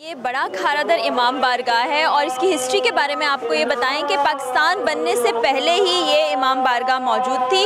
ये बड़ा खारादर इमाम बारगाह है और इसकी हिस्ट्री के बारे में आपको ये बताएं कि पाकिस्तान बनने से पहले ही ये इमाम बारगाह मौजूद थी।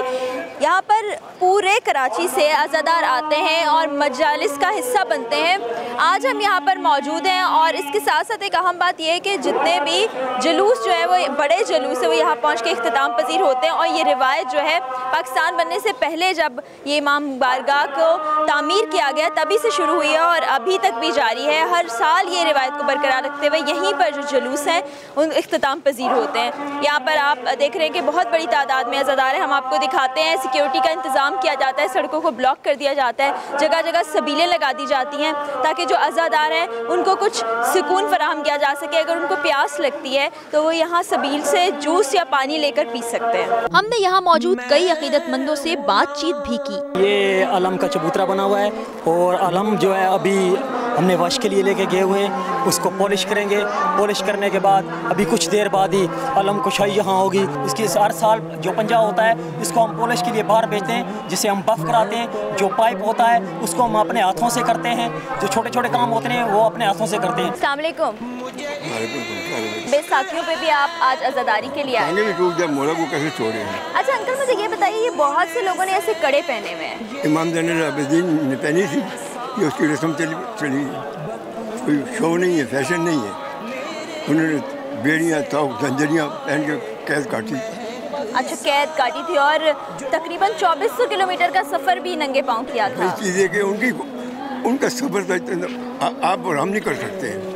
यहाँ पर पूरे कराची से अज़ादार आते हैं और मजालिस का हिस्सा बनते हैं। आज हम यहाँ पर मौजूद हैं और इसके साथ साथ एक अहम बात यह है कि जितने भी जुलूस जो है वो बड़े जुलूस है वो यहाँ पहुँच के इख्तिताम पजीर होते हैं। और ये रिवायत जो है पाकिस्तान बनने से पहले जब ये इमाम बारगाह को तामीर किया गया तभी से शुरू हुई है और अभी तक भी जारी है। हर साल ये रिवायत को बरकरार रखते हुए यहीं पर जो जुलूस हैं उन इख्तिताम पजीर होते हैं। यहाँ पर आप देख रहे हैं कि बहुत बड़ी तादाद में अज़ादार हैं। हम आपको दिखाते हैं, सिक्योरिटी का इंतज़ाम किया जाता है, सड़कों को ब्लॉक कर दिया जाता है, जगह जगह सबीलें लगा दी जाती हैं ताकि जो अज़ादार हैं उनको कुछ सुकून फराहम किया जा सके। अगर उनको प्यास लगती है तो वो यहाँ सबील से जूस या पानी लेकर पी सकते हैं। हमने यहाँ मौजूद कई अकीदतमंदों से बातचीत भी की। ये अलम का चबूतरा बना हुआ है और अलम जो है अभी हमने वश के लिए लेके गए हुए हैं, उसको पॉलिश करेंगे। पॉलिश करने के बाद अभी कुछ देर बाद ही अलम कुशाई यहाँ होगी। इसकी हर साल जो पंजा होता है इसको हम पॉलिश के लिए बाहर भेजते हैं, जिसे हम बफ कराते हैं। जो पाइप होता है उसको हम अपने हाथों से करते हैं, जो छोटे छोटे काम होते हैं वो अपने हाथों से करते हैं। अस्सलाम वालेकुम। बैसाखियों पे भी आप आज अज़ादारी के लिए आए? कैसे छोड़े हैं। अच्छा अंकल, मुझे ये बताइए, ये बहुत से लोगों ने ऐसे कड़े पहने हुए हैं। इमाम ज़ैनुल आबिदीन ने पहनी थी, ये उसकी रस्म चली। कोई शो नहीं है, फैशन नहीं है। उन्होंने बेड़ियाँ जंजरियाँ पहन के कैद काटी। अच्छा, कैद काटी थी और तकरीबन 2400 किलोमीटर का सफ़र भी नंगे पाँव किया था। चीज़ें कि उनका सफ़र आप और हम नहीं कर सकते हैं।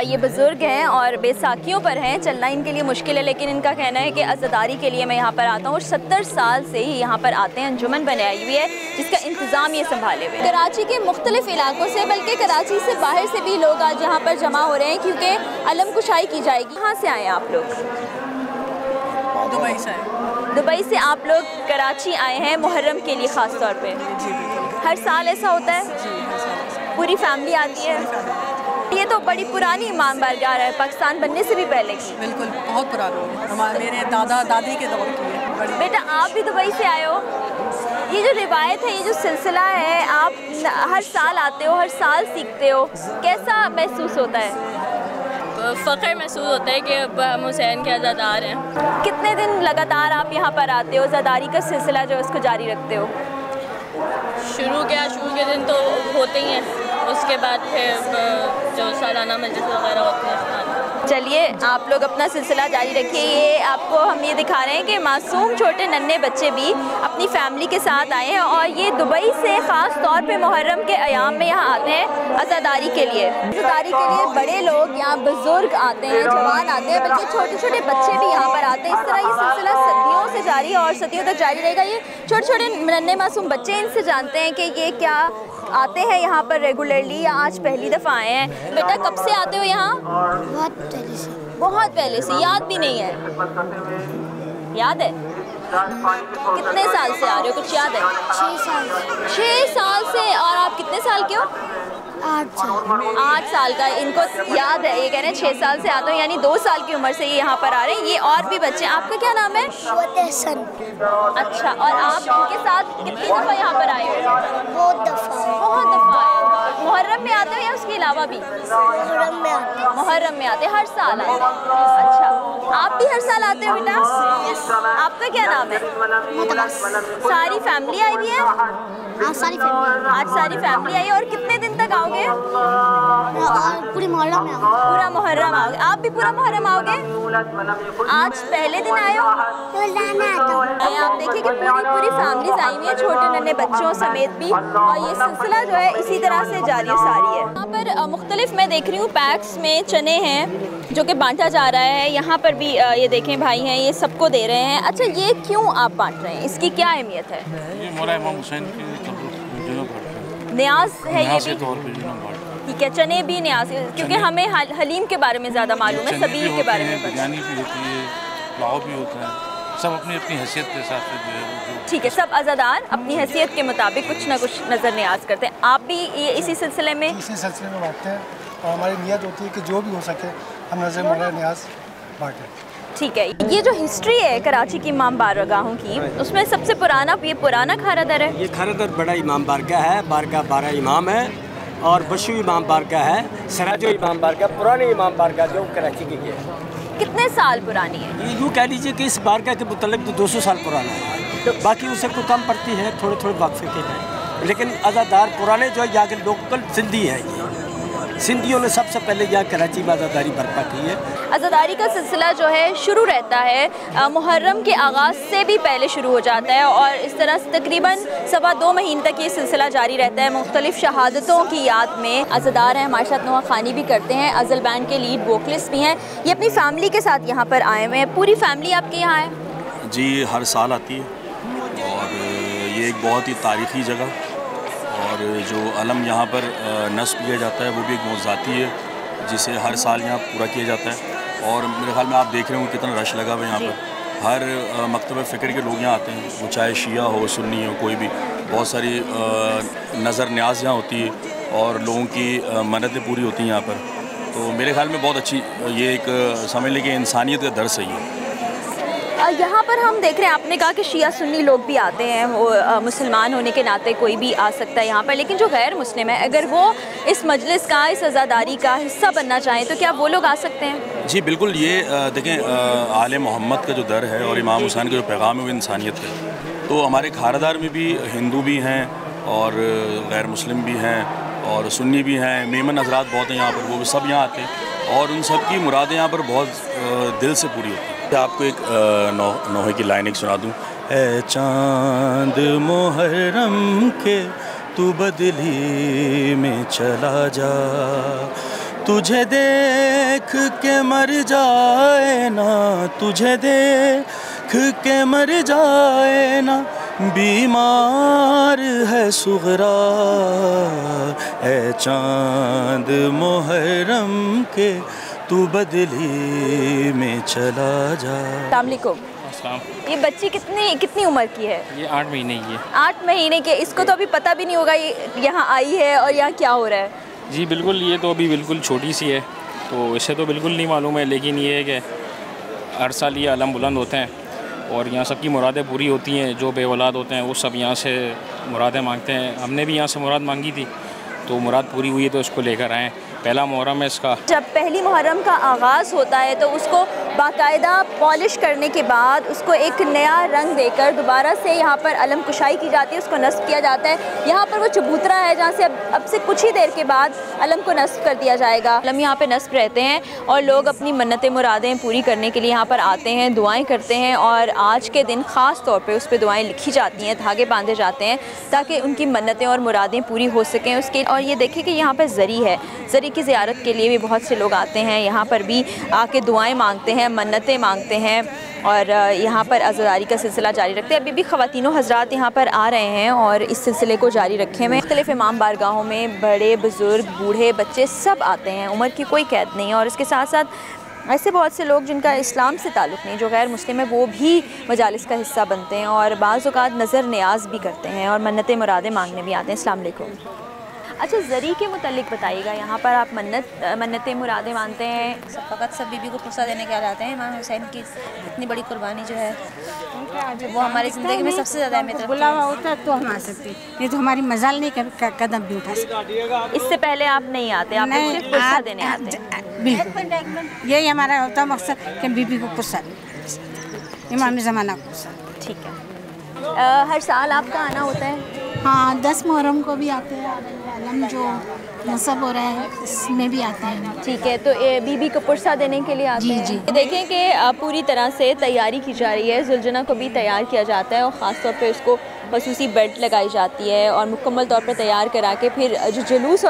ये बुज़ुर्ग हैं और बैसाखियों पर हैं, चलना इनके लिए मुश्किल है, लेकिन इनका कहना है कि अज़ादारी के लिए मैं यहाँ पर आता हूँ और 70 साल से ही यहाँ पर आते हैं। अंजुमन बनाई हुई है जिसका इंतज़ाम ये संभाले हुए। कराची के मुख्तलिफ इलाकों से, बल्कि कराची से बाहर से भी लोग आज यहाँ पर जमा हो रहे हैं क्योंकि अलम कुशाई की जाएगी। कहाँ से आए आप लोग? दुबई से। दुबई से आप लोग कराची आए हैं मुहर्रम के लिए ख़ास तौर पे? हर साल ऐसा होता है? पूरी फैमिली आती है? ये तो बड़ी पुरानी इमाम बारगाह है, पाकिस्तान बनने से भी पहले की। बिल्कुल, बहुत पुरानी है, हमारे मेरे दादा दादी के दौर की है। बेटा, आप भी दुबई से आए हो। ये जो रिवायत है, ये जो सिलसिला है, आप हर साल आते हो, हर साल सीखते हो, कैसा महसूस होता है? फ़ख्र महसूस होता है कि अब हम हुसैन के अज़ादार हैं। कितने दिन लगातार आप यहाँ पर आते हो, अज़ादारी का सिलसिला जो है उसको जारी रखते हो? शुरू के दिन तो होते ही हैं, उसके बाद फिर जो सालाना मजलिस वगैरह होती है। चलिए, आप लोग अपना सिलसिला जारी रखिए। ये आपको हम ये दिखा रहे हैं कि मासूम छोटे नन्हे बच्चे भी अपनी फैमिली के साथ आए हैं और ये दुबई से ख़ास तौर पे मुहर्रम के अयाम में यहाँ आते हैं अज़ादारी के लिए। अज़ादारी के लिए बड़े लोग यहाँ, बुज़ुर्ग आते हैं, जवान आते हैं, बल्कि छोटे छोटे बच्चे भी यहाँ पर आते हैं। इस तरह ये सिलसिला सदियों से जारी है और सदियों तक जारी रहेगा। ये छोटे छोटे नन्हे मासूम बच्चे, इनसे जानते हैं कि ये क्या आते हैं यहाँ पर रेगुलरली या आज पहली दफ़ा आए हैं। बेटा, कब से आते हो यहाँ? बहुत पहले से। याद भी नहीं है? याद है? कितने साल से आ रहे हो, कुछ याद है? 6 साल। 6 साल से। और आप कितने साल के हो? 8 साल। 8 साल का इनको याद है। ये कह रहे हैं 6 साल से आते हो, यानी 2 साल की उम्र से ये यहाँ पर आ रहे हैं। ये और भी बच्चे। आपका क्या नाम है? अच्छा, और आप इनके साथ कितनी दफ़ा यहाँ पर आए हो? बहुत दफ़ा आए हो। मुहर्रम में आते हो या उसके अलावा भी? मुहर्रम में आते, हर साल आते हैं। अच्छा, आप भी हर साल आते हो बेटा? आपका क्या नाम है? सारी फैमिली आई हुई है? आज सारी फैमिली आई है। और कितने दिन तक आओगे? पूरी मुहर्रम में पूरा मुहर्रम आओगे? आप भी पूरा मुहर्रम आओगे? आज पहले दिन आए हो? आप देखिए कि पूरी फैमिलीज आई हुई है, छोटे नन्हे बच्चों समेत भी। और ये सिलसिला जो है इसी तरह से जारी सारी है। यहाँ पर मुख्तलिफ मैं देख रही हूँ पैक्स में चने हैं जो कि बांटा जा रहा है। यहाँ पर भी ये देखें भाई हैं, ये सबको दे रहे हैं। अच्छा, ये क्यों आप बांट रहे हैं? इसकी क्या अहमियत है? ये मौला इमाम हुसैन की न्याज है ये भी? ठीक है, चने भी न्याज, क्योंकि हमें हलीम के बारे में ज़्यादा मालूम है, सबील के बारे में बिरयानी भी होती है, पुलाव भी होता है, सब अपनी अपनी हैसियत के हिसाब से जो है। ठीक है, सब अज़ादार अपनी हैसियत के मुताबिक कुछ ना कुछ नज़र न्याज करते हैं। आप भी ये इसी सिलसिले में बांटते हैं और हमारी नीयत होती है कि जो भी हो सके हम नज़र मौला न्याज बांटें। ठीक है, ये जो हिस्ट्री है कराची की इमाम बारगाहों की, उसमें सबसे पुराना ये पुराना खारादर है। ये खारादर बड़ा इमाम बारगाह है, बारगाह 12 इमाम है और बशू इमाम बारगाह है, सराजो इमाम बारगाह, पुरानी इमाम बारगाह जो कराची की है। कितने साल पुरानी है? ये यूँ कह लीजिए कि इस बारगाह के मुतल्लिक़ तो 200 साल पुराना है, तो बाकी उससे कोई कम पड़ती है, थोड़े थोड़े वाक़फ़े के हैं, लेकिन आज़ादार पुराने जो है यहाँ के लोकल सिंधी हैं। ये सिंधियों ने सबसे पहले यहाँ कराची में आज़ादारी बर्पा की है। आज़ादारी का सिलसिला जो है शुरू रहता है मुहर्रम के आगाज़ से भी पहले शुरू हो जाता है और इस तरह से तकरीबन 2.25 महीने तक ये सिलसिला जारी रहता है। मुख्तलिफ शहादतों की याद में आज़ादार हैं, हमारे साथ नुआ खानी भी करते हैं, अज़ल बैंड के लीड वोकलिस्ट भी हैं। ये अपनी फैमिली के साथ यहाँ पर आए हुए हैं। पूरी फैमिली आपके यहाँ है? जी, हर साल आती है और ये एक बहुत ही तारीख़ी जगह और जो अलम यहाँ पर नस्ब किया जाता है वो भी एक मौज़ाती है जिसे हर साल यहाँ पूरा किया जाता है। और मेरे ख्याल में आप देख रहे हो कितना रश लगा हुआ है यहाँ पर। हर मकतब फ़िक्र के लोग यहाँ आते हैं, वो चाहे शिया हो सुन्नी हो कोई भी। बहुत सारी नज़र न्याज यहाँ होती है और लोगों की मन्नतें पूरी होती हैं यहाँ पर। तो मेरे ख्याल में बहुत अच्छी ये एक समझ लें कि इंसानियत का दर्स है ये। यहाँ पर हम देख रहे हैं, आपने कहा कि शिया सुन्नी लोग भी आते हैं, वो मुसलमान होने के नाते कोई भी आ सकता है यहाँ पर, लेकिन जो गैर मुस्लिम है अगर वो इस मजलिस का, इस आज़ादारी का हिस्सा बनना चाहें तो क्या वो लोग आ सकते हैं? जी बिल्कुल। ये देखें आले मोहम्मद का जो दर है और इमाम हुसैन का जो पैगाम है वो इंसानियत का है। तो हमारे खारदार में भी हिंदू भी हैं और गैर मुस्लिम भी हैं और सुन्नी भी हैं, मेमन हज़रात बहुत हैं यहाँ पर, वो भी सब यहाँ आते हैं और उन सब की मुरादें यहाँ पर बहुत दिल से पूरी होती हैं। आपको एक नोहे की लाइन एक सुना दूँ। ऐ चांद मुहर्रम के तू बदली में चला जा, तुझे देख के मर जाए ना, तुझे देख के मर जाए ना, बीमार है सुगरा। ऐ चांद मुहर्रम के तू बदली में चला जा। अस्सलाम वालेकुम। ये बच्ची कितनी उम्र की है? ये 8 महीने की है। 8 महीने के। इसको तो अभी पता भी नहीं होगा ये यहाँ आई है और यहाँ क्या हो रहा है। जी बिल्कुल, ये तो अभी बिल्कुल छोटी सी है तो इसे तो बिल्कुल नहीं मालूम है, लेकिन ये है कि हर साल ये अलम बुलंद होते हैं और यहाँ सबकी मुरादें पूरी होती हैं। जो बेऔलाद होते हैं वो सब यहाँ से मुरादें मांगते हैं। हमने भी यहाँ से मुराद मांगी थी तो मुराद पूरी हुई है तो इसको लेकर आए। पहला मुहर्रम है इसका। जब पहली मुहर्रम का आगाज़ होता है तो उसको बाकायदा पॉलिश करने के बाद उसको एक नया रंग देकर दोबारा से यहाँ पर अलम कुशाई की जाती है, उसको नस्ब किया जाता है। यहाँ पर वो चबूतरा है जहाँ से अब से कुछ ही देर के बाद अलम को नस्ब कर दिया जाएगा। अलम यहाँ पे नस्ब रहते हैं और लोग अपनी मन्नतें मुरादें पूरी करने के लिए यहाँ पर आते हैं, दुआएँ करते हैं और आज के दिन ख़ास तौर पर उस पर दुआएँ लिखी जाती हैं, धागे बांधे जाते हैं ताकि उनकी मन्नतें और मुरादें पूरी हो सकें उसके। और ये देखिए कि यहाँ पर ज़री है, ज़री की ज़ियारत के लिए भी बहुत से लोग आते हैं, यहाँ पर भी आके दुआएं मांगते हैं, मन्नतें मांगते हैं और यहाँ पर आज़ादारी का सिलसिला जारी रखते हैं। अभी भी ख़वातीनो हज़रात यहाँ पर आ रहे हैं और इस सिलसिले को जारी रखे हुए। मुख्तलिफ़ इमाम बारगाहों में बड़े बुज़ुर्ग बूढ़े बच्चे सब आते हैं, उम्र की कोई कैद नहीं है। और इसके साथ साथ ऐसे बहुत से लोग जिनका इस्लाम से ताल्लुक़ नहीं, जो गैर मुस्लिम है, वो भी मजालिस का हिस्सा बनते हैं और बाज़ औक़ात नज़र न्याज भी करते हैं और मन्नतें मुरादें मांगने भी आते हैं। अस्सलाम वालेकुम। अच्छा, ज़री के मुतालिक बताइएगा, यहाँ पर आप मन्नतें मुरादें मानते हैं? सब बीबी को पुरसा देने के आ जाते हैं। इमाम हुसैन की इतनी बड़ी कुर्बानी जो है वो हमारी ज़िंदगी में सबसे ज़्यादा अहमियत रखती है। बुलावा होता तो हम आ सकते, नहीं तो हमारी मजाल नहीं कदम भी उठा सकते। इससे पहले आप नहीं आते, आप सिर्फ पुरसा देने आते हैं? बिल्कुल, यही हमारा होता मकसद कि बीबी को पुरसा दें, इमाम ज़माना को। ठीक है। हर साल आपका आना होता है? हाँ, 10 मुहर्रम को भी आते हैं, अलम जो नसब हो रहा है इसमें भी आते हैं। ठीक है, तो बीबी को पुरसा देने के लिए आते हैं। जी। देखें कि पूरी तरह से तैयारी की जा रही है, जुलजना को भी तैयार किया जाता है और ख़ास तौर पे उसको खसूसी बेल्ट लगाई जाती है और मुकम्मल तौर पर तैयार करा के फिर जो जुलूस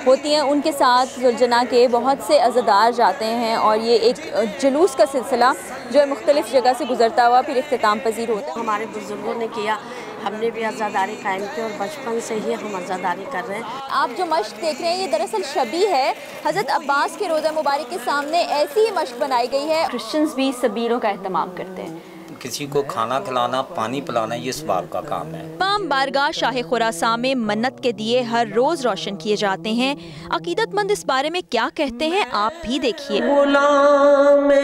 होती हैं उनके साथ जुलजना के बहुत से अज़ादार जाते हैं और ये एक जुलूस का सिलसिला जो है मुख्तलिफ़ जगह से गुजरता हुआ फिर इख्तिताम पजीर होता है। हमारे बुज़ुर्गों ने किया, हमने भी आज़ादारी कायम की और बचपन से ही हम आज़ादारी कर रहे हैं। आप जो मश्क देख रहे हैं ये दरअसल शबी है हज़रत अब्बास के रोज़ा मुबारक के सामने ऐसी ही मश्क बनाई गई है। क्रिश्चियंस भी सबीरों का एहतमाम करते हैं, किसी को खाना खिलाना, पानी पिलाना ये सवाब का काम है। इमाम बारगाह शाह खुरासा में मन्नत के दिए हर रोज रोशन किए जाते हैं। अकीदतमंद इस बारे में क्या कहते हैं आप भी देखिए।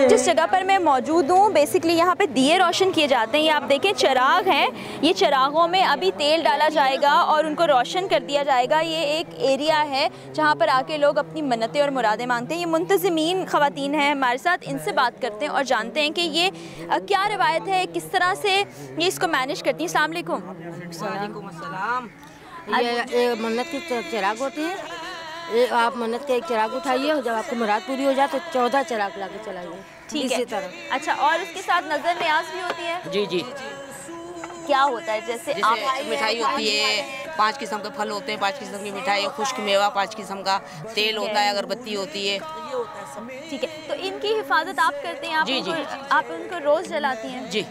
जिस जगह पर मैं मौजूद हूँ बेसिकली यहाँ पे दिए रोशन किए जाते हैं। ये आप देखें चराग हैं, ये चरागों में अभी तेल डाला जाएगा और उनको रोशन कर दिया जाएगा। ये एक एरिया है जहाँ पर आके लोग अपनी मन्नतें और मुरादें मांगते हैं। ये मुंतज़िमीन ख़वातीन हैं हमारे साथ, इनसे बात करते हैं और जानते हैं कि ये क्या रवायत है, किस तरह से ये इसको मैनेज करती हैं। अस्सलाम वालेकुम। ये मन्नत की चिराग होती है। ये आप मन्नत का एक चिराग उठाइए और जब आपको मुराद पूरी हो जाए तो 14 चिराग ला के चलाइए। ठीक है, तरह। अच्छा, और उसके साथ नजर न्याज भी होती है? जी जी। क्या होता है? जैसे आप मिठाई होती है, 5 किस्म के फल होते हैं, 5 किस्म की मिठाई, खुश्क मेवा 5 किस्म का, तेल होता है, अगरबत्ती होती है। ठीक है, तो इनकी हिफाजत आप करते हैं? आप जी जी। आप उनको रोज़ जलाती हैं? जी।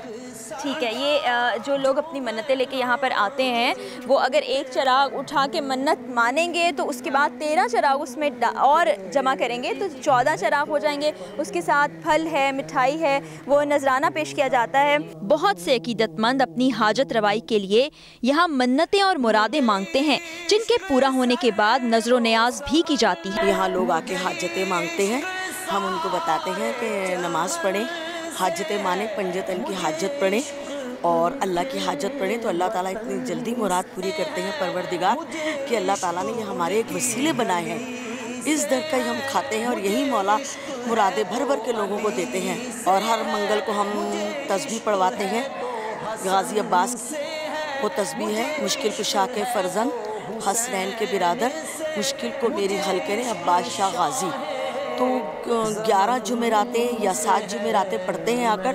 ठीक है, ये जो लोग अपनी मन्नतें लेके यहाँ पर आते हैं वो अगर एक चिराग उठा के मन्नत मानेंगे तो उसके बाद 13 चिराग उसमें और जमा करेंगे तो 14 चिराग हो जाएंगे। उसके साथ फल है, मिठाई है, वो नजराना पेश किया जाता है। बहुत से अकीदतमंद अपनी हाजत रवाई के लिए यहाँ मन्नतें और मुरादें मांगते हैं, जिनके पूरा होने के बाद नजर न्याज भी की जाती है। यहाँ लोग आके हाजतें मांगते हैं, हम उनको बताते हैं कि नमाज़ पढ़ें, हाजतें माने, पंजतन की हाजत पढ़ें और अल्लाह की हाजत पढ़ें तो अल्लाह ताला इतनी जल्दी मुराद पूरी करते हैं परवरदिगार कि अल्लाह ताला ने ये हमारे एक वसीले बनाए हैं। इस दर का ही हम खाते हैं और यही मौला मुरादें भर भर के लोगों को देते हैं। और हर मंगल को हम तस्बीह पढ़वाते हैं। गाजी अब्बास वो तस्बीह है, मुश्किल कुशा के फर्जन हसनैन के बिरादर, मुश्किल को मेरी हल करें अब्बास शाह गाजी। तो 11 जुमेरातें या 7 जुमेरातें पढ़ते हैं आकर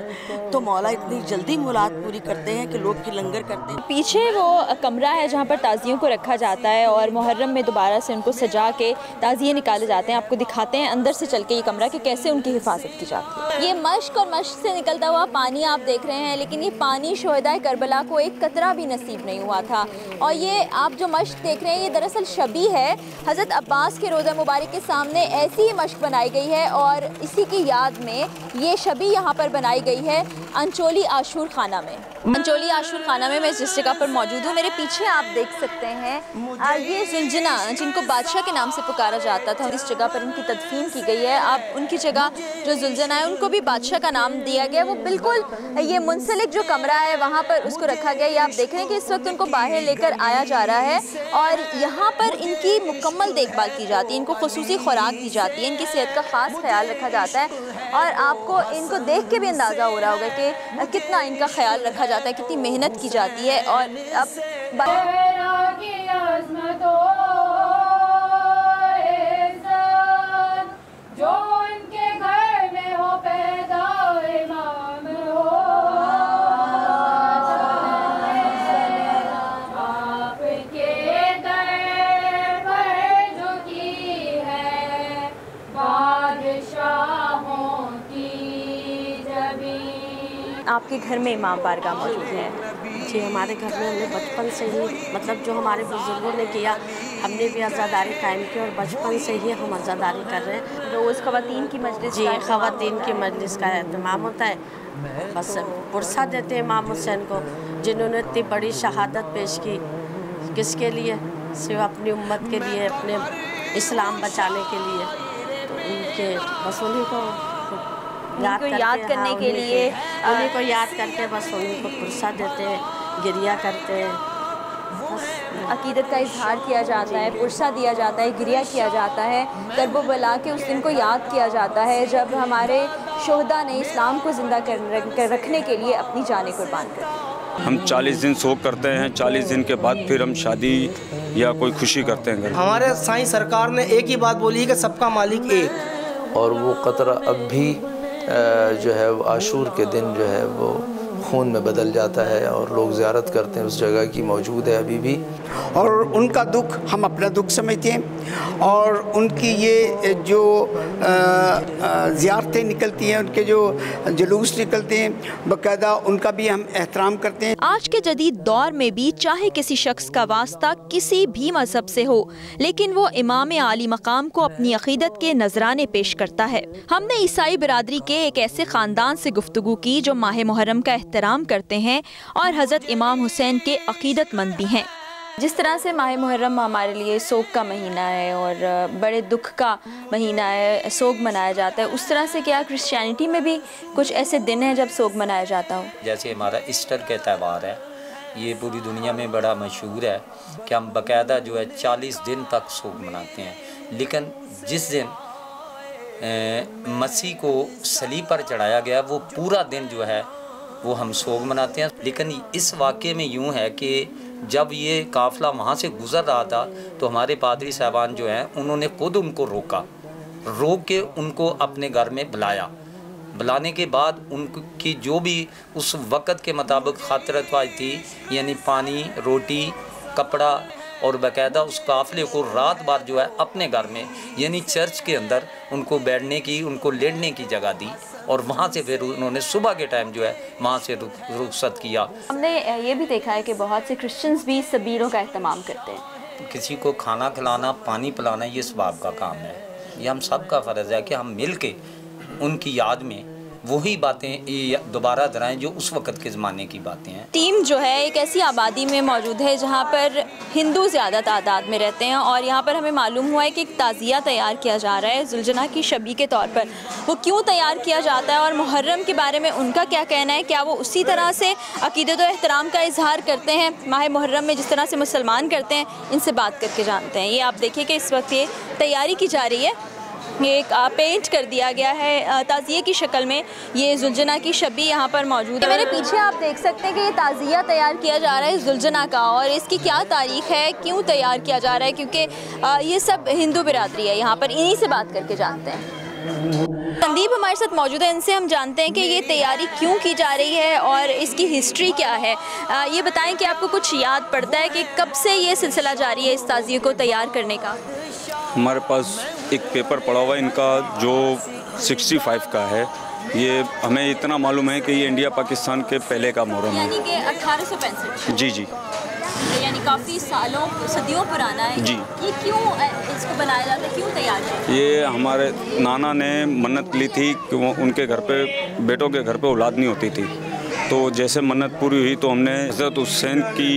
तो मौला इतनी जल्दी मुराद पूरी करते हैं कि लोग की लंगर करते हैं। पीछे वो कमरा है जहाँ पर ताज़ियों को रखा जाता है और मुहर्रम में दोबारा से उनको सजा के ताज़िए निकाले जाते हैं। आपको दिखाते हैं अंदर से चल के ये कमरा कि कैसे उनकी हिफाजत की जाती है। ये मश्क और मश्क से निकलता हुआ पानी आप देख रहे हैं, लेकिन ये पानी शोहदाए करबला को एक कतरा भी नसीब नहीं हुआ था। और ये आप जो मश्क देख रहे हैं ये दरअसल शबी है। हज़रत अब्बास के रोज़ा मुबारक के सामने ऐसी ही मश्क बनाई गई है और इसी की याद में ये शबी यहाँ पर बनाई गई है अंचोली आशूर खाना में। अंचोली आशूर खाना में मैं जिस जगह पर मौजूद हूँ, मेरे पीछे आप देख सकते हैं ये जुलजना जिनको बादशाह के नाम से पुकारा जाता था, इस जगह पर इनकी तदफीन की गई है। अब उनकी जगह जो जुलजना है उनको भी बादशाह का नाम दिया गया। वो बिल्कुल ये मुंसलिक जो कमरा है वहाँ पर उसको रखा गया। ये आप देख रहे हैं कि इस वक्त उनको बाहर लेकर आया जा रहा है और यहाँ पर इनकी मुकम्मल देखभाल की जाती है, इनको खुसूसी खुराक दी जाती है, इनकी सेहत का ख़ास ख्याल रखा जाता है। और आपको इनको देख के भी अंदाज़ा हो रहा होगा कि कितना इनका ख्याल रखा जाता है, कितनी मेहनत की जाती है। और अब जो इनके घर में हो पैदा इमाम हो, आपके दर पर जो की है बादशाहों की जबीं। आपके घर में इमाम बारगाह मौजूद है? जी, हमारे घर में हमने बचपन से ही मतलब जो हमारे बुजुर्गों ने किया हमने भी आज़ादारी कायम की और बचपन से ही हम आज़ादारी कर रहे हैं। रोज़ ख़वातीन की मजलिस? जी, ख़वातीन की मजलिस का एहतमाम होता है। बस पुरसा देते हैं इमाम हुसैन को जिन्होंने इतनी बड़ी शहादत पेश की। किसके लिए? सिर्फ अपनी उम्मत के लिए, अपने इस्लाम बचाने के लिए। तो उनके बस उन्हीं को याद करने के लिए उन्हीं को याद करके बस उन्हीं को पुरसा देते हैं, गिरिया करते हैं। अकीदत का इजहार किया जाता है, पुरसा दिया जाता है, गिरिया किया जाता है, करबो बला के उस दिन को याद किया जाता है जब हमारे शोहदा ने इस्लाम को ज़िंदा कर रखने के लिए अपनी जानें कुर्बान कर दी। हम 40 दिन शोक करते हैं, 40 दिन के बाद फिर हम शादी या कोई खुशी करते हैं। हमारे साईं सरकार ने एक ही बात बोली कि सबका मालिक एक। और वो कतरा अब भी जो है आशूर के दिन जो है वो खून में बदल जाता है और लोग ज़ियारत करते हैं, उस जगह की मौजूद है अभी भी। और उनका दुख हम अपना दुख समझते हैं और उनकी ये जो ज़ियारतें निकलती हैं, उनके जो जुलूस निकलते हैं, बाकायदा उनका भी हम एहतराम करते हैं। आज के जदीद दौर में भी चाहे किसी शख्स का वास्ता किसी भी मजहब से हो, लेकिन वो इमाम आली मकाम को अपनी अकीदत के नजराने पेश करता है। हमने ईसाई बिरादरी के एक ऐसे ख़ानदान से गुफ्तगू की जो माह मुहर्रम का एहतराम एहतराम करते हैं और हज़रत इमाम हुसैन के अक़ीदतमंद भी हैं। जिस तरह से माह मुहर्रम हमारे लिए सोग का महीना है और बड़े दुख का महीना है, सोग मनाया जाता है, उस तरह से क्या क्रिश्चियनिटी में भी कुछ ऐसे दिन हैं जब सोग मनाया जाता हो? जैसे हमारा ईस्टर के त्यौहार है, ये पूरी दुनिया में बड़ा मशहूर है कि हम बाकायदा जो है 40 दिन तक सोग मनाते हैं। लेकिन जिस दिन मसीह को सलीब पर चढ़ाया गया वो पूरा दिन जो है वो हम सोग मनाते हैं। लेकिन इस वाक़े में यूँ है कि जब ये काफ़िला वहाँ से गुज़र रहा था तो हमारे पादरी साहबान जो हैं उन्होंने खुद उनको रोक के उनको अपने घर में बुलाया। बुलाने के बाद उनकी जो भी उस वक़्त के मुताबिक खातिरख्वाही थी, यानी पानी, रोटी, कपड़ा और बाकायदा उस काफ़िले को रात भर जो है अपने घर में यानी चर्च के अंदर उनको बैठने की, उनको लेटने की जगह दी और वहाँ से फिर उन्होंने सुबह के टाइम जो है वहाँ से रुखसत किया। हमने ये भी देखा है कि बहुत से क्रिश्चियंस भी सबीलों का एहतमाम करते हैं। किसी को खाना खिलाना, पानी पिलाना ये सवाब का काम है। ये हम सब का फ़र्ज़ है कि हम मिल के उनकी याद में वही बातें दोबारा दोहराएं जो उस वक़्त के ज़माने की बातें हैं। टीम जो है एक ऐसी आबादी में मौजूद है जहाँ पर हिंदू ज़्यादा तादाद में रहते हैं और यहाँ पर हमें मालूम हुआ है कि एक ताज़िया तैयार किया जा रहा है जुलजना की शबी के तौर पर। वो क्यों तैयार किया जाता है और मुहर्रम के बारे में उनका क्या कहना है, क्या वो उसी तरह से अक़ीदत व एहतराम का इजहार करते हैं माह मुहर्रम में जिस तरह से मुसलमान करते हैं, इनसे बात करके जानते हैं। ये आप देखिए कि इस वक्त ये तैयारी की जा रही है, ये एक पेंट कर दिया गया है ताज़िये की शक्ल में। ये जुलजना की शबी यहाँ पर मौजूद है। मेरे पीछे आप देख सकते हैं कि ये ताज़िया तैयार किया जा रहा है जुलजना का और इसकी क्या तारीख़ है, क्यों तैयार किया जा रहा है, क्योंकि ये सब हिंदू बिरादरी है यहाँ पर। इन्हीं से बात करके जानते हैं। संदीप हमारे साथ मौजूद है, इनसे हम जानते हैं कि ये तैयारी क्यों की जा रही है और इसकी हिस्ट्री क्या है। ये बताएं कि आपको कुछ याद पड़ता है कि कब से ये सिलसिला जारी है इस ताज़िये को तैयार करने का? हमारे पास एक पेपर पड़ा हुआ है इनका जो 65 का है। ये हमें इतना मालूम है कि ये इंडिया पाकिस्तान के पहले का मुहर्रम है, यानी कि 1865। जी जी, यानी काफ़ी सालों सदियों पुराना है जी। ये क्यों इसको बनाया जाता है, क्यों तैयार किया? ये हमारे नाना ने मन्नत ली थी कि वो उनके घर पे, बेटों के घर पे औलाद नहीं होती थी, तो जैसे मन्नत पूरी हुई तो हमने हज़रत हुसैन की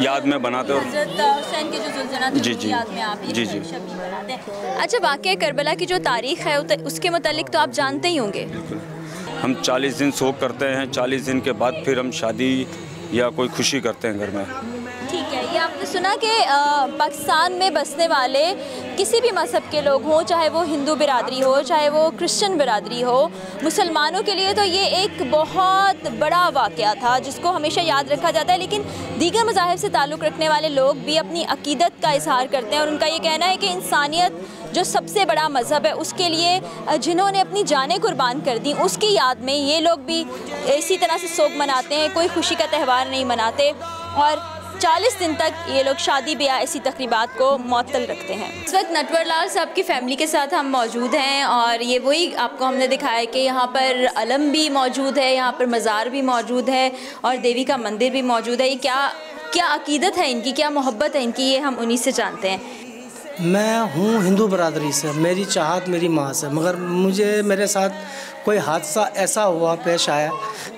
याद में बनाते और हुसैन के जो जुलजना थे जी जी याद में आप जी जी शबी बनाते हैं। अच्छा, वाक़या करबला की जो तारीख़ है उसके मुतालिक तो आप जानते ही होंगे। हम 40 दिन सोग करते हैं, 40 दिन के बाद फिर हम शादी या कोई खुशी करते हैं घर में। ठीक है, ये आपने सुना कि पाकिस्तान में बसने वाले किसी भी मज़हब के लोग हों, चाहे वो हिंदू बिरादरी हो, चाहे वो क्रिश्चियन बिरादरी हो, मुसलमानों के लिए तो ये एक बहुत बड़ा वाक़या था जिसको हमेशा याद रखा जाता है। लेकिन दीगर मज़ाहिब से ताल्लुक़ रखने वाले लोग भी अपनी अक़ीदत का इजहार करते हैं और उनका ये कहना है कि इंसानियत जो सबसे बड़ा मज़हब है उसके लिए जिन्होंने अपनी जानें कुर्बान कर दी, उसकी याद में ये लोग भी इसी तरह से सोग मनाते हैं, कोई खुशी का त्यौहार नहीं मनाते और 40 दिन तक ये लोग शादी ब्याह ऐसी तकरीबात को मुअत्तल रखते हैं। इस वक्त नटवर लाल साहब की फ़ैमिली के साथ हम मौजूद हैं और ये वही आपको हमने दिखाया कि यहाँ पर अलम भी मौजूद है, यहाँ पर मज़ार भी मौजूद है और देवी का मंदिर भी मौजूद है। ये क्या अक़ीदत है इनकी, क्या मोहब्बत है इनकी, ये हम उन्हीं से जानते हैं। मैं हूँ हिंदू बरादरी से, मेरी चाहत मेरी माँ से, मगर मुझे मेरे साथ कोई हादसा ऐसा हुआ पेश आया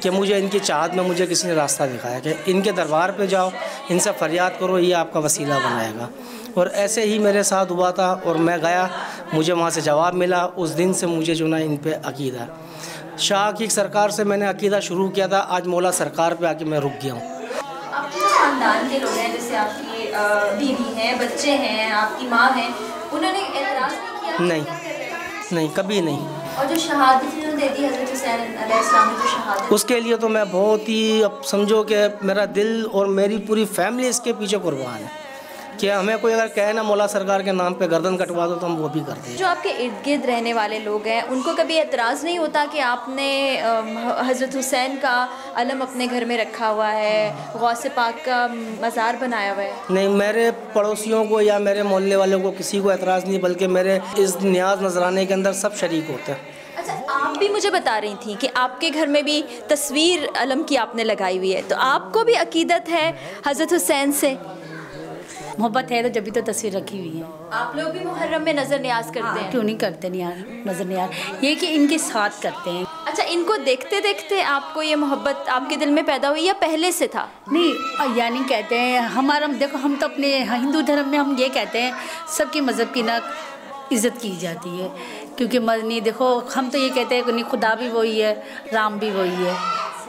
कि मुझे इनकी चाहत में मुझे किसी ने रास्ता दिखाया कि इनके दरबार पे जाओ, इनसे फरियाद करो, ये आपका वसीला बनाएगा। और ऐसे ही मेरे साथ हुआ था और मैं गया, मुझे वहाँ से जवाब मिला। उस दिन से मुझे जो ना इन पे अकीदा, शाह की सरकार से मैंने अकीदा शुरू किया था, आज मौला सरकार पे आके मैं रुक गया हूँ। आपके ख़ानदान के लोग हैं, जैसे आपकी बीवी हैं, बच्चे हैं, आपकी माँ हैं, उन्होंने एतराज़ नहीं किया? नहीं, कभी नहीं। और जो शहादत दे दी हज़रत हुसैन अलैहिस्सलाम ने, जो शहादत, उसके लिए तो मैं बहुत ही, अब समझो कि मेरा दिल और मेरी पूरी फैमिली इसके पीछे कुर्बान है कि हमें कोई अगर कहे ना मौला सरकार के नाम पे गर्दन कटवा दो तो हम वो भी करते हैं। जो आपके इर्द गिर्द रहने वाले लोग हैं उनको कभी एतराज़ नहीं होता कि आपने हज़रत हुसैन का अलम अपने घर में रखा हुआ है, गौसे पाक का मज़ार बनाया हुआ है? नहीं, मेरे पड़ोसियों को या मेरे मोहल्ले वालों को किसी को एतराज़ नहीं, बल्कि मेरे इस नियाज नजराने के अंदर सब शरीक होते हैं। अच्छा, आप भी मुझे बता रही थी कि आपके घर में भी तस्वीर अलम की आपने लगाई हुई है, तो आपको भी अकीदत है हज़रत हुसैन से? मोहब्बत है तो जब भी तो तस्वीर रखी हुई है। आप लोग भी मुहर्रम में नज़र न्याज करते हैं? क्यों नहीं करते नज़र न्याज, ये कि इनके साथ करते हैं। अच्छा, इनको देखते देखते आपको ये मोहब्बत आपके दिल में पैदा हुई या पहले से था? नहीं, यानी कहते हैं हमारा, देखो हम तो अपने हिंदू धर्म में हम ये कहते हैं सबके मज़हब की ना इज़्ज़त की जाती है, क्योंकि नहीं देखो हम तो ये कहते हैं कि नहीं, खुदा भी वही है, राम भी वही है,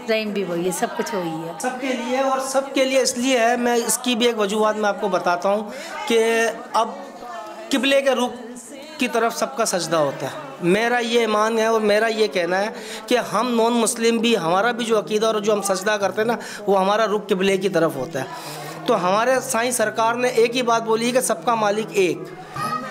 रहीम भी वही है, सब कुछ वही है सबके लिए। और सबके लिए इसलिए है, मैं इसकी भी एक वजूहत मैं आपको बताता हूँ कि अब किबले के रुख की तरफ सबका सजदा होता है। मेरा ये ईमान है और मेरा ये कहना है कि हम नॉन मुस्लिम भी, हमारा भी जो अकीदा और जो हम सजदा करते हैं ना, वो हमारा रुख किबले की तरफ होता है। तो हमारे साईं सरकार ने एक ही बात बोली है कि सबका मालिक एक।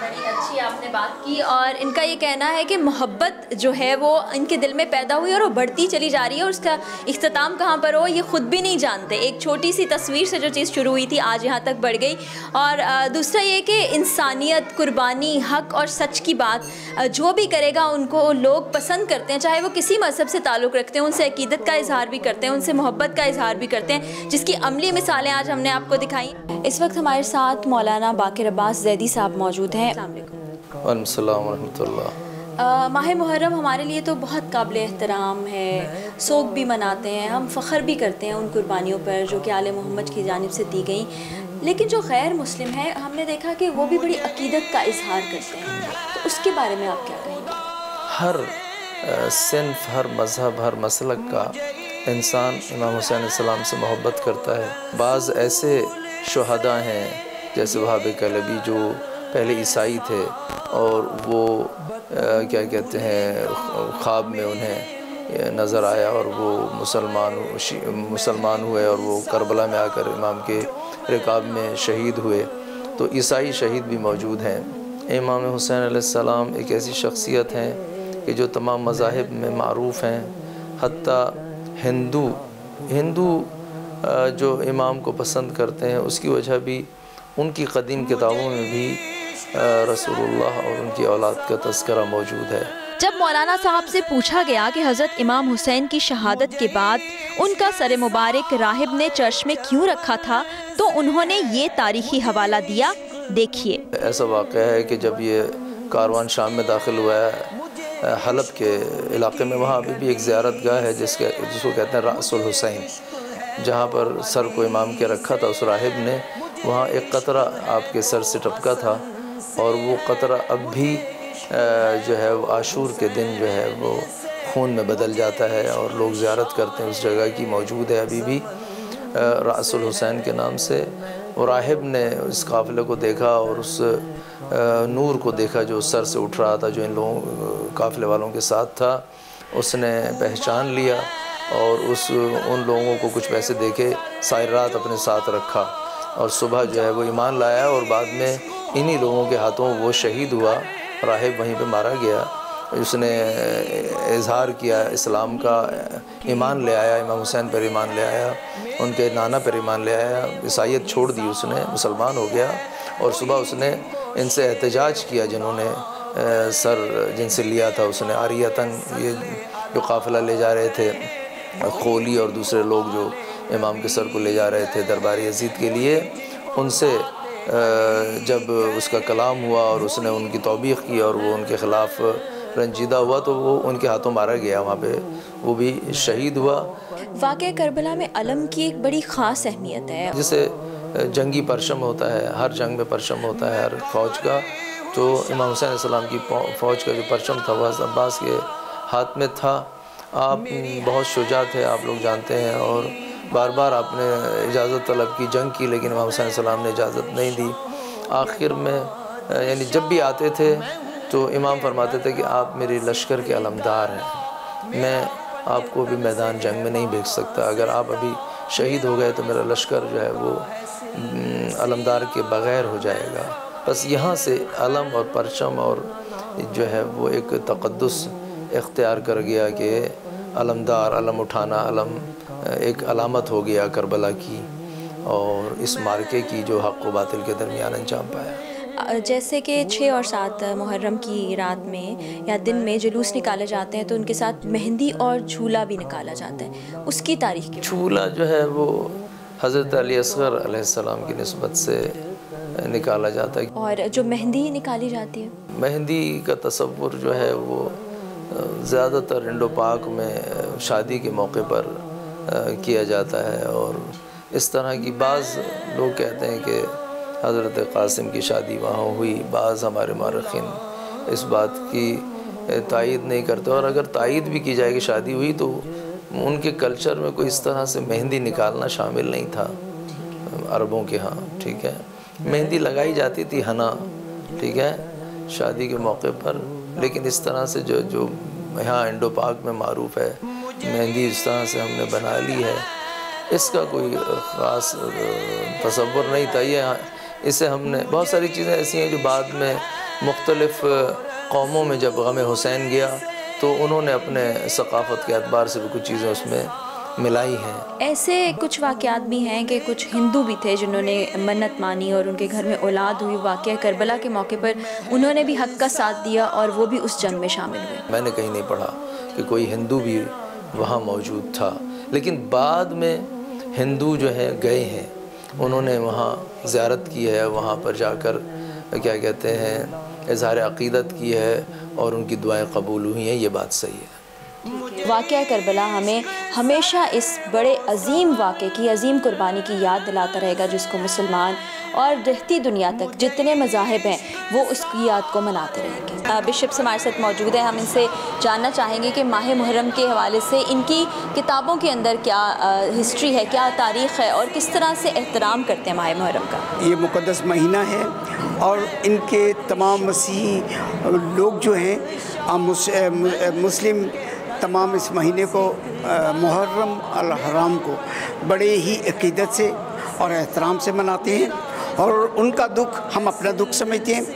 बड़ी अच्छी आपने बात की, और इनका ये कहना है कि मोहब्बत जो है वो इनके दिल में पैदा हुई और वो बढ़ती चली जा रही है, और उसका इख्तिताम कहाँ पर हो ये ख़ुद भी नहीं जानते। एक छोटी सी तस्वीर से जो चीज़ शुरू हुई थी आज यहाँ तक बढ़ गई। और दूसरा ये कि इंसानियत, कुर्बानी, हक़ और सच की बात जो भी करेगा उनको लोग पसंद करते हैं, चाहे वो किसी मज़हब से ताल्लुक़ रखते हैं, उनसे अकीदत का इजहार भी करते हैं, उनसे मोहब्बत का इजहार भी करते हैं, जिसकी अमली मिसालें आज हमने आपको दिखाई। इस वक्त हमारे साथ मौलाना बाकिर अब्बास ज़ैदी साहब मौजूद हैं। वालेकुम सलाम व रहमतुल्लाह। माह मुहर्रम हमारे लिए तो बहुत काबिल एहतराम है, सोग भी मनाते हैं, हम फ़ख्र भी करते हैं उन कुर्बानियों पर जो कि आले मोहम्मद की जानिब से दी गई। लेकिन जो गैर मुस्लिम है, हमने देखा कि वो भी बड़ी अकीदत का इजहार करते हैं, तो उसके बारे में आप क्या कहेंगे? हर सिन्फ, हर मज़हब, हर मसलक का इंसान इमाम हुसैन सलाम से मोहब्बत करता है। बाज़ ऐसे शुहदा हैं जैसे वहाब कलबी जो पहले ईसाई थे और वो क्या कहते हैं, ख्वाब में उन्हें नज़र आया और वो मुसलमान हुए और वो करबला में आकर इमाम के रिकाब में शहीद हुए। तो ईसाई शहीद भी मौजूद हैं। इमाम हुसैन अलैहिस्सलाम एक ऐसी शख्सियत हैं कि जो तमाम मज़ाहिब में मारूफ़ हैं। हत्ता हिंदू जो इमाम को पसंद करते हैं उसकी वजह भी उनकी कदीम किताबों में भी रसूलुल्लाह और उनकी औलाद का तज़किरा मौजूद है। जब मौलाना साहब से पूछा गया कि हज़रत इमाम हुसैन की शहादत के बाद उनका सर मुबारक राहिब ने चर्च में क्यों रखा था, तो उन्होंने ये तारीख़ी हवाला दिया। देखिए, ऐसा वाक़या है कि जब ये कारवान शाम में दाखिल हुआ है, हलब के इलाके में, वहाँ अभी भी एक ज़ियारत गाह है जिसको कहते हैं रासुल हुसैन, जहाँ पर सर को इमाम के रखा था। उस राहिब ने वहाँ एक कतरा आपके सर से टपका था और वो कतरा अब भी जो है वो आशूर के दिन जो है वो खून में बदल जाता है और लोग ज़ियारत करते हैं। उस जगह की मौजूद है अभी भी रासुल हुसैन के नाम से। और राहिब ने उस काफ़िले को देखा और उस नूर को देखा जो सर से उठ रहा था, जो इन लोगों काफ़िले वालों के साथ था। उसने पहचान लिया और उन लोगों को कुछ पैसे देके सारी रात अपने साथ रखा और सुबह जो है वो ईमान लाया और बाद में इन्हीं लोगों के हाथों वो शहीद हुआ। राहिब वहीं पे मारा गया। उसने इजहार किया इस्लाम का, ईमान ले आया, इमाम हुसैन पर ईमान ले आया, उनके नाना पर ईमान ले आया, ईसाईयत छोड़ दी उसने, मुसलमान हो गया। और सुबह उसने इनसे एहतजाज किया जिन्होंने सर जिनसे लिया था। उसने आरियतन, ये जो काफ़िला ले जा रहे थे, खोली और दूसरे लोग जो इमाम के सर को ले जा रहे थे दरबार यजीद के लिए, उनसे जब उसका कलाम हुआ और उसने उनकी तौबीख की और वो उनके ख़िलाफ़ रंजीदा हुआ तो वो उनके हाथों मारा गया। वहाँ पे वो भी शहीद हुआ। वाक़या करबला में अलम की एक बड़ी ख़ास अहमियत है। जैसे जंगी परचम होता है, हर जंग में परचम होता है हर फ़ौज का, तो इमाम हुसैन सलाम की फ़ौज का जो परचम था वह अब्बास के हाथ में था। आप बहुत शुजा थे, आप लोग जानते हैं, और बार बार आपने इजाज़त तलब की, जंग की, लेकिन इमाम हुसैन सलाम ने इजाज़त नहीं दी। आखिर में यानी जब भी आते थे तो इमाम फरमाते थे कि आप मेरे लश्कर के अलमदार हैं, मैं आपको भी मैदान जंग में नहीं भेज सकता। अगर आप अभी शहीद हो गए तो मेरा लश्कर जो है वो अलमदार के बग़ैर हो जाएगा। बस यहाँ से अलम और परचम और जो है वो एक तक़द्दुस इख्तियार कर गया कि अलमदार, अलम उठाना, अलम एक अलामत हो गया करबला की और इस मार्के की जो हक़ व बातिल के दरमियान अंजाम पाया। जैसे कि 6 और 7 मुहर्रम की रात में या दिन में जुलूस निकाले जाते हैं तो उनके साथ मेहंदी और झूला भी निकाला जाता है, उसकी तारीख़ क्या? झूला जो है वो हज़रत अली असग़र अलैहिस्सलाम की निस्बत से निकाला जाता है। और जो मेहंदी निकाली जाती है, मेहंदी का तसव्वुर जो है वो ज़्यादातर इंडो पाक में शादी के मौके पर किया जाता है। और इस तरह की बाज़ लोग कहते हैं कि हज़रत क़ासिम की शादी वहाँ हुई। बाज़ हमारे मौरख़ीन इस बात की तायीद नहीं करते, और अगर तायीद भी की जाए कि शादी हुई तो उनके कल्चर में कोई इस तरह से मेहंदी निकालना शामिल नहीं था अरबों के यहाँ। ठीक है, मेहंदी लगाई जाती थी हना, ठीक है, शादी के मौके पर, लेकिन इस तरह से जो यहाँ इंडो पाक में मारूफ़ है, मेहंदी इस तरह से हमने बना ली है, इसका कोई ख़ास तसव्वुर नहीं था। ये इसे हमने बहुत सारी चीज़ें ऐसी हैं जो बाद में मुख्तलिफ़ कौमों में जब गम हुसैन गया तो उन्होंने अपने सकाफ़त के एतबार से भी कुछ चीज़ें उसमें मिलाई हैं। ऐसे कुछ वाक़यात भी हैं कि कुछ हिंदू भी थे जिन्होंने मन्नत मानी और उनके घर में औलाद हुई। वाक़या करबला के मौके पर उन्होंने भी हक़ का साथ दिया और वो भी उस जंग में शामिल हुए। मैंने कहीं नहीं पढ़ा कि कोई हिंदू भी वहाँ मौजूद था, लेकिन बाद में हिंदू जो है गए हैं, उन्होंने वहाँ ज़ियारत की है, वहाँ पर जाकर क्या कहते हैं इज़हार अक़ीदत की है और उनकी दुआएं कबूल हुई हैं। ये बात सही है। वाक़या करबला हमें हमेशा इस बड़े अजीम वाक़े की, अजीम कुर्बानी की याद दिलाता रहेगा, जिसको मुसलमान और रहती दुनिया तक जितने मज़ाहिब हैं वो उसकी याद को मनाते रहेंगे। बिशप्स हमारे साथ मौजूद है, हम इनसे जानना चाहेंगे कि माह मुहर्रम के हवाले से इनकी किताबों के अंदर क्या हिस्ट्री है, क्या तारीख़ है और किस तरह से एहतराम करते हैं माह मुहर्रम का। ये मुक़द्दस महीना है और इनके तमाम मसीही लोग जो हैं मुस्लिम तमाम इस महीने को मुहर्रम अल हराम को बड़े ही अक़ीदत से और एहतराम से मनाते हैं, और उनका दुख हम अपना दुख समझते हैं।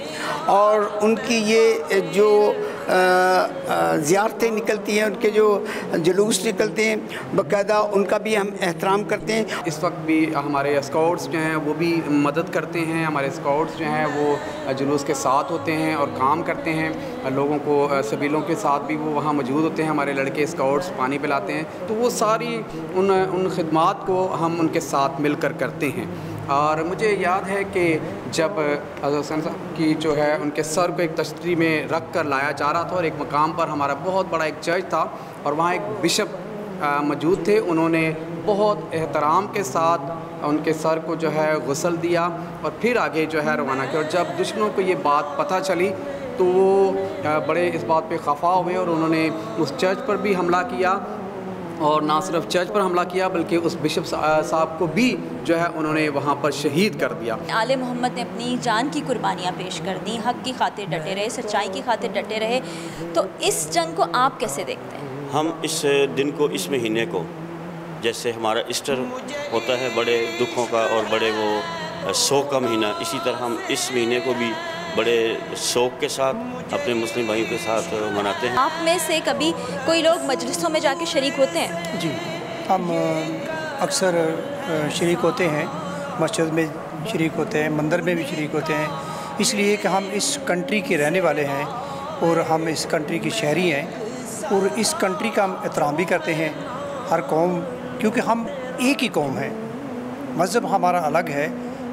और उनकी ये जो ज़ियारतें निकलती हैं, उनके जो जुलूस निकलते हैं, बाकायदा उनका भी हम एहतराम करते हैं। इस वक्त भी हमारे स्काउट्स जो हैं वो भी मदद करते हैं। हमारे स्काउट्स जो हैं वो जुलूस के साथ होते हैं और काम करते हैं, लोगों को सबीलों के साथ भी वो वहाँ मौजूद होते हैं। हमारे लड़के स्काउट्स पानी पिलाते हैं, तो वो सारी उन खिदमात को हम उनके साथ मिलकर करते हैं। और मुझे याद है कि जब हुसैन साहब की जो है उनके सर को एक तश्तरी में रख कर लाया जा रहा था और एक मकाम पर हमारा बहुत बड़ा एक चर्च था और वहाँ एक बिशप मौजूद थे। उन्होंने बहुत एहतराम के साथ उनके सर को जो है गुस्ल दिया और फिर आगे जो है रवाना किया। और जब दुश्मनों को ये बात पता चली तो वो बड़े इस बात पे खफा हुए और उन्होंने उस चर्च पर भी हमला किया, और ना सिर्फ चर्च पर हमला किया बल्कि उस बिशप साहब को भी जो है उन्होंने वहाँ पर शहीद कर दिया। आले मोहम्मद ने अपनी जान की कुर्बानियाँ पेश कर दी, हक़ की खातिर डटे रहे, सच्चाई की खातिर डटे रहे। तो इस जंग को आप कैसे देखते हैं? हम इस दिन को, इस महीने को, जैसे हमारा ईस्टर होता है बड़े दुखों का और बड़े वो शोक का महीना, इसी तरह हम इस महीने को भी बड़े शौक़ के साथ अपने मुस्लिम भाइयों के साथ मनाते हैं। आप में से कभी कोई लोग मजलिसों में जाके शरीक होते हैं? जी, हम अक्सर शरीक होते हैं, मस्जिद में शरीक होते हैं, मंदिर में भी शरीक होते हैं, इसलिए कि हम इस कंट्री के रहने वाले हैं और हम इस कंट्री के शहरी हैं और इस कंट्री का हम एहतराम भी करते हैं, हर कौम, क्योंकि हम एक ही कौम है। मज़हब हमारा अलग है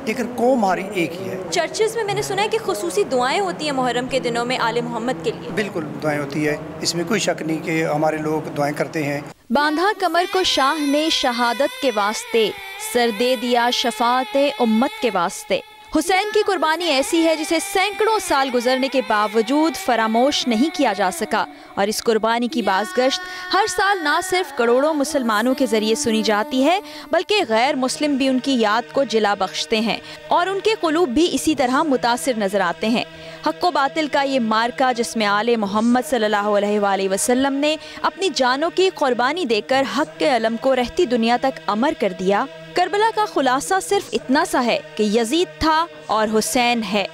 लेकिन कौम हमारी एक ही है। चर्चेज़ में मैंने सुना है कि खुसूसी दुआएं होती हैं मुहर्रम के दिनों में आले मोहम्मद के लिए। बिल्कुल दुआएं होती है, इसमें कोई शक नहीं कि हमारे लोग दुआएं करते हैं। बांधा कमर को शाह ने शहादत के वास्ते, सर दे दिया शफाअते उम्मत के वास्ते। हुसैन की कुर्बानी ऐसी है जिसे सैकड़ों साल गुजरने के बावजूद फरामोश नहीं किया जा सका, और इस कुर्बानी की बाज़गश्त हर साल ना सिर्फ करोड़ों मुसलमानों के ज़रिए सुनी जाती है बल्कि गैर मुस्लिम भी उनकी याद को जिला बख्शते हैं और उनके क़ुलूब भी इसी तरह मुतासिर नज़र आते हैं। हक़ व बातिल का ये मार्का, जिसमें आले मोहम्मद सल्लल्लाहु अलैहि वसल्लम ने अपनी जानों की कुर्बानी देकर हक़ के अलम को रहती दुनिया तक अमर कर दिया, करबला का खुलासा सिर्फ इतना सा है कि यजीद था और हुसैन है।